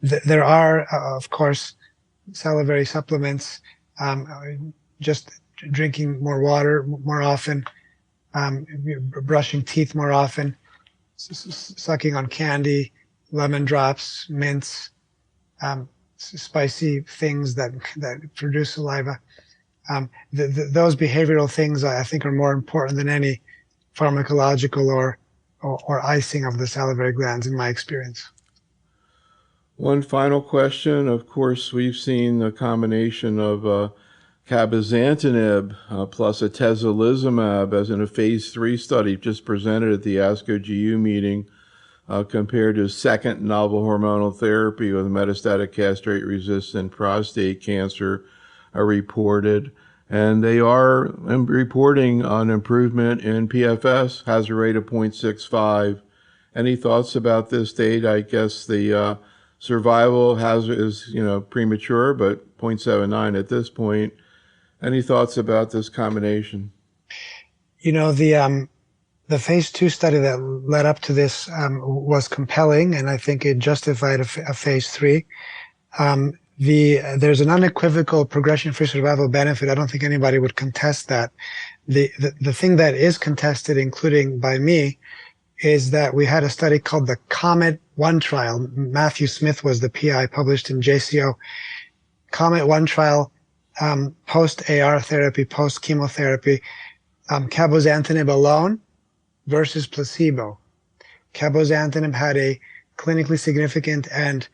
B: There are, of course, salivary supplements, just drinking more water more often, brushing teeth more often, sucking on candy, lemon drops, mints, spicy things that produce saliva. Those behavioral things I think are more important than any pharmacological or icing of the salivary glands in my experience.
A: One final question. Of course, we've seen the combination of cabozantinib plus atezolizumab as in a phase 3 study just presented at the ASCO GU meeting compared to second novel hormonal therapy with metastatic castrate-resistant prostate cancer reported. And they are reporting an improvement in PFS, hazard rate of 0.65. Any thoughts about this data? I guess the survival hazard is, premature, but 0.79 at this point. Any thoughts about this combination?
B: The phase 2 study that led up to this was compelling, and I think it justified a phase 3. There's an unequivocal progression-free survival benefit. I don't think anybody would contest that. The thing that is contested, including by me, is that we had a study called the COMET-1 trial. Matthew Smith was the PI, published in JCO. COMET-1 trial, post-AR therapy, post-chemotherapy, cabozantinib alone versus placebo. Cabozantinib had a clinically significant and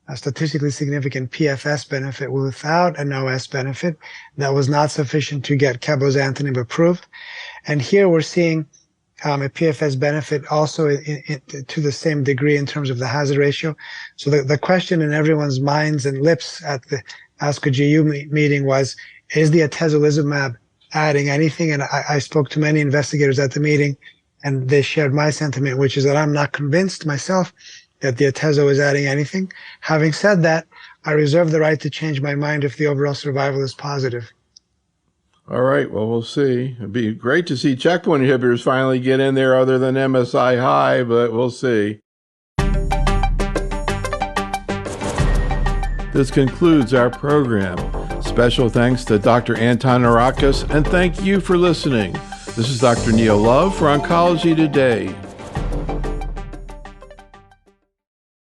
B: a statistically significant PFS benefit without an OS benefit that was not sufficient to get cabozantinib approved. And here we're seeing a PFS benefit also to the same degree in terms of the hazard ratio. So the question in everyone's minds and lips at the ASCO GU meeting was, is the atezolizumab adding anything? And I spoke to many investigators at the meeting, and they shared my sentiment, which is that I'm not convinced myself that the atezo is adding anything. Having said that, I reserve the right to change my mind if the overall survival is positive.
A: All right, well, we'll see. It'd be great to see checkpoint inhibitors finally get in there other than MSI high, but we'll see. This concludes our program. Special thanks to Dr. Antonarakis, and thank you for listening. This is Dr. Neil Love for Oncology Today.